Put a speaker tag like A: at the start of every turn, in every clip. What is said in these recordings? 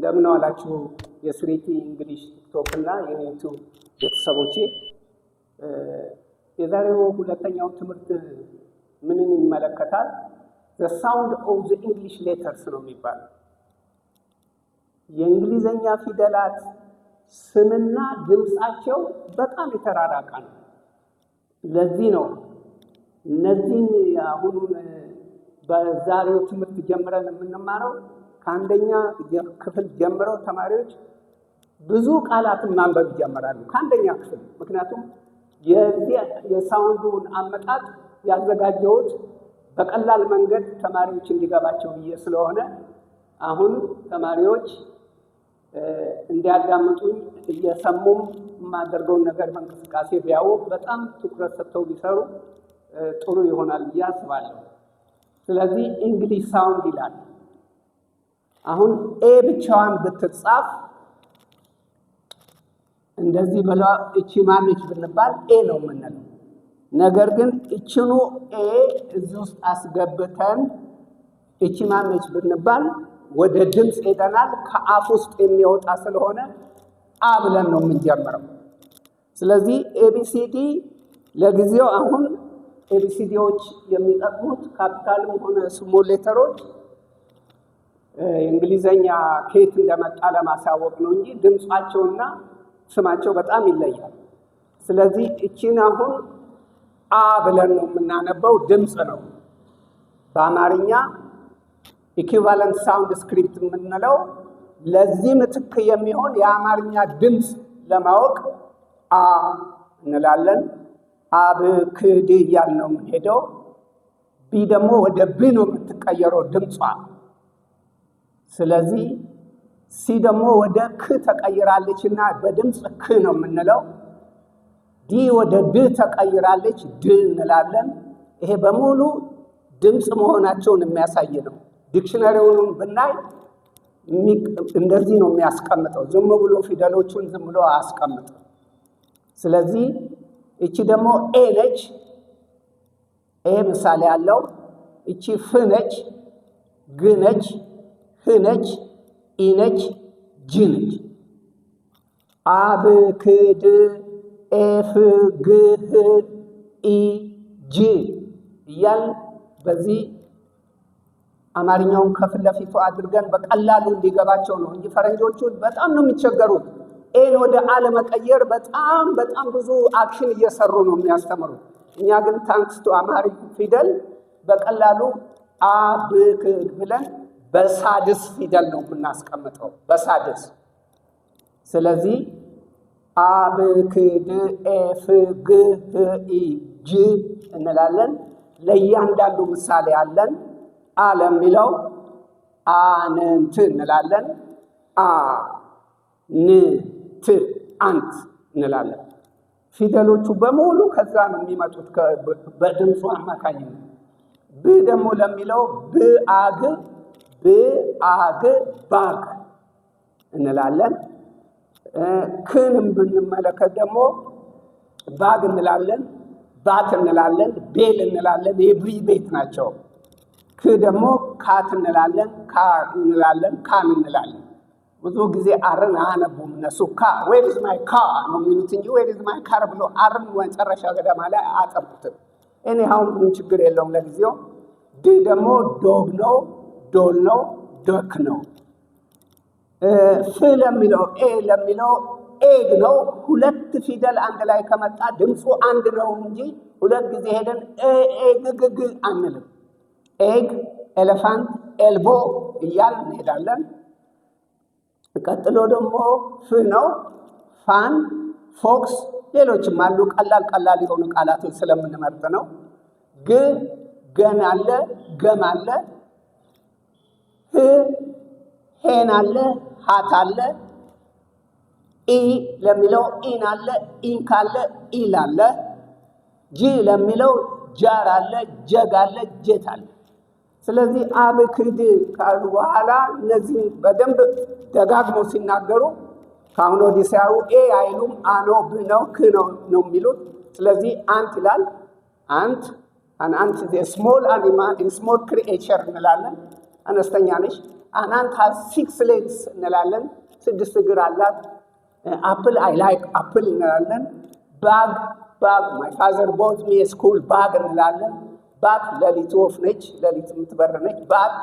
A: እንደምን ዋላችሁ የስሪቲ እንግሊሽ ቲክቶክ እና የዩቲዩብ ቤተሰቦቼ። የዛሬው ሁለተኛው ትምህርት ምንን ይመለከታል? the sound of the English letters ነው የሚባለው። የእንግሊዘኛ ፊደላት ስምና ድምጻቸው በጣም የተራራቀ ነው። ለዚህ ነው እነዚህን አሁን በዛሬው ትምህርት ጀምረን የምንማረው ከአንደኛ ክፍል ጀምረው ተማሪዎች ብዙ ቃላትን ማንበብ ይጀምራሉ ከአንደኛ ክፍል። ምክንያቱም የሳውንዱን አመጣጥ ያዘጋጀሁት በቀላል መንገድ ተማሪዎች እንዲገባቸው ብዬ ስለሆነ አሁን ተማሪዎች እንዲያዳምጡኝ እየሰሙም የማደርገውን ነገር በእንቅስቃሴ ቢያዩ በጣም ትኩረት ሰጥተው ቢሰሩ ጥሩ ይሆናል ብዬ አስባለሁ። ስለዚህ እንግሊሽ ሳውንድ ይላል። አሁን ኤ ብቻዋን ብትጻፍ እንደዚህ ብላ እቺ ማነች ብንባል ኤ ነው የምንለው። ነገር ግን እቺኑ ኤ እዚህ ውስጥ አስገብተን እቺ ማነች ብንባል ወደ ድምጽ ሄደናል። ከአፍ ውስጥ የሚወጣ ስለሆነ አ ብለን ነው የምንጀምረው። ስለዚህ ኤቢሲዲ ለጊዜው አሁን ኤቢሲዲዎች የሚጠቅሙት ካፒታልም ሆነ ስሞል ሌተሮች እንግሊዘኛ ከየት እንደመጣ ለማሳወቅ ነው እንጂ ድምጻቸውና ስማቸው በጣም ይለያል። ስለዚህ እቺን አሁን አ ብለን ነው የምናነበው፣ ድምጽ ነው። በአማርኛ ኢኩቫለንት ሳውንድ ስክሪፕት የምንለው ለዚህ ምትክ የሚሆን የአማርኛ ድምጽ ለማወቅ አ እንላለን። አብ ክድ እያልን ነው የምንሄደው። ቢ ደግሞ ወደ ብ ነው የምትቀየረው ድምጿ። ስለዚህ ሲ ደግሞ ወደ ክ ተቀይራለች እና በድምጽ ክ ነው የምንለው። ዲ ወደ ድ ተቀይራለች ድ እንላለን። ይሄ በሙሉ ድምጽ መሆናቸውን የሚያሳይ ነው። ዲክሽነሪውን ብናይ እንደዚህ ነው የሚያስቀምጠው። ዝም ብሎ ፊደሎቹን ዝም ብሎ አያስቀምጥም። ስለዚህ እቺ ደግሞ ኤ ነች። ኤ ምሳሌ ያለው እቺ ፍ ነች፣ ግ ነች፣ ህ ነች፣ ኢ ነች፣ ጂ ነች። አብ ክድ ኤፍ ግ ህ ኢ ጂ እያል በዚህ አማርኛውን ከፊት ለፊቱ አድርገን በቀላሉ እንዲገባቸው ነው እንጂ ፈረንጆቹ በጣም ነው የሚቸገሩት። ኤን ወደ አለመቀየር በጣም ብዙ አክሽን እየሰሩ ነው የሚያስተምሩት። እኛ ግን ታንክስ ቱ አማሪክ ፊደል በቀላሉ አ ብ ክ ብለን በሳድስ ፊደል ነው የምናስቀምጠው፣ በሳድስ። ስለዚህ አ ብ ክ ድ ኤፍ ግ ህ ኢ ጂ እንላለን። ለእያንዳንዱ ምሳሌ አለን። አ ለሚለው አንንት እንላለን። አ ን ት አንት እንላለን። ፊደሎቹ በሙሉ ከዛ ነው የሚመጡት በድምፁ አማካኝነት። ብ ደግሞ ለሚለው ብአግ ብአግ ባግ እንላለን። ክንም ብንመለከት ደግሞ ባግ እንላለን፣ ባት እንላለን፣ ቤል እንላለን። የብ ቤት ናቸው። ክ ደግሞ ካት እንላለን፣ ካ እንላለን፣ ካን እንላለን። ብዙ ጊዜ አርን አያነቡም እነሱ። ካ ዌር ኢዝ ማይ ካ ነው የሚሉት እንጂ ዌር ኢዝ ማይ ካር ብሎ አርን መጨረሻ ገደማ ላይ አያጠቡትም። እኔ አሁን ምንም ችግር የለውም ለጊዜው። ድ ደግሞ ዶግ ነው፣ ዶል ነው፣ ዶክ ነው። ፍ ለሚለው ኤ ለሚለው ኤግ ነው። ሁለት ፊደል አንድ ላይ ከመጣ ድምፁ አንድ ነው እንጂ ሁለት ጊዜ ሄደን ኤግግግ አንልም። ኤግ፣ ኤሌፋንት፣ ኤልቦ እያል እንሄዳለን። ቀጥሎ ደግሞ ፍ ነው። ፋን፣ ፎክስ፣ ሌሎችም አሉ። ቀላል የሆኑ ቃላቶች ስለምንመርጥ ነው። ግ ገን አለ፣ ገም አለ። ህ ሄን አለ፣ ሃት አለ። ኢ ለሚለው ኢን አለ፣ ኢንክ አለ፣ ኢል አለ። ጂ ለሚለው ጃር አለ፣ ጀግ አለ፣ ጄት አለ። ስለዚህ አብ ክድ ካሉ በኋላ እነዚህ በደንብ ደጋግመው ሲናገሩ ከአሁን ወዲህ ሲያዩ ኤ አይሉም፣ አኖ ብ ነው፣ ክ ነው የሚሉት። ስለዚህ አንት ይላል። አንት ስሞል አኒማል ስሞል ክሪኤቸር እንላለን። አነስተኛ ነች። An ant has 6 legs እንላለን። 6 እግር አላት። Apple, I like apple እንላለን። Bag, my father bought me a school bag እንላለን። Bat ለሊት ወፍ ነች፣ ለሊት የምትበር ነች። Bat,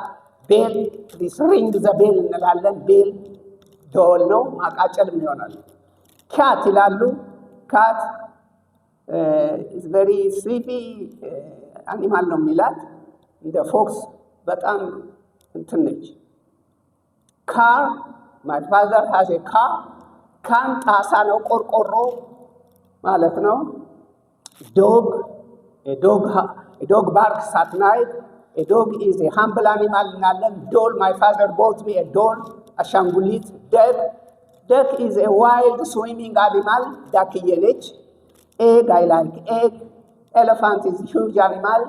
A: bell, this ring the bell እንላለን። Bell ደወል ነው፣ ማቃጨልም ይሆናል። Cat ይላሉ። Cat is very sleepy animal ነው የሚላት። እንደ ፎክስ በጣም እንትን ነች። Car, my father has a car. Can ጣሳ ነው፣ ቆርቆሮ ማለት ነው። Dog, a dog barks at night. A dog is a humble animal እንላለን። Doll, my father bought me a doll, አሻንጉሊት። Duck is a wild swimming animal, ዳክዬ ነች። Egg, I like egg. Elephant is a huge animal.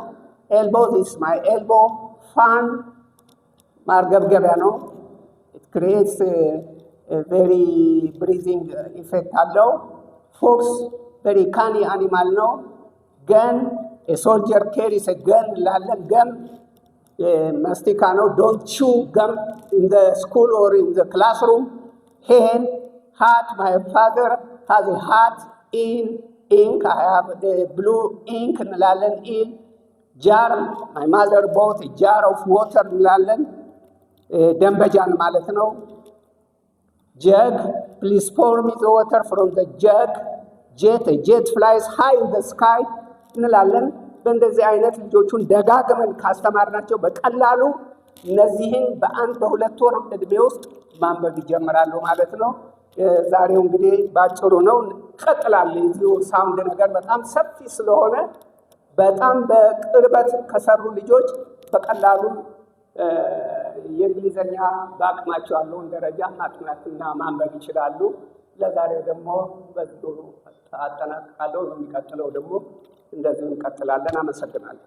A: Elbow, this is my elbow. Fan, ማርገብገቢያ ነው። It creates a very breathing effect አለው። Fox, very canny animal ነው። Gun, a soldier carries a gun እንላለን። Gun, መስቲካ ነው። Don't chew gum in the school or in the classroom. Hen, hat, my father has a hat. In ink, I have the blue ink እንላለን። In jar, my mother bought a jar of water እንላለን። ደንበጃን ማለት ነው። Jug, please pour me the water from the jug. Jet, a jet flies high in the sky እንላለን። በእንደዚህ አይነት ልጆቹን ደጋግመን ካስተማርናቸው በቀላሉ እነዚህን በአንድ በሁለት ወር ዕድሜ ውስጥ ማንበብ ይጀምራሉ ማለት ነው። ዛሬው እንግዲህ ባጭሩ ነው። እንቀጥላለን። እዚሁ ሳውንድ ነገር በጣም ሰፊ ስለሆነ በጣም በቅርበት ከሰሩ ልጆች በቀላሉ የእንግሊዘኛ በአቅማቸው ያለውን ደረጃ ማጥናትና ማንበብ ይችላሉ። ለዛሬው ደግሞ በዚሁ አጠናቅቃለሁ። የሚቀጥለው ደግሞ እንደዚህ እንቀጥላለን። አመሰግናለሁ።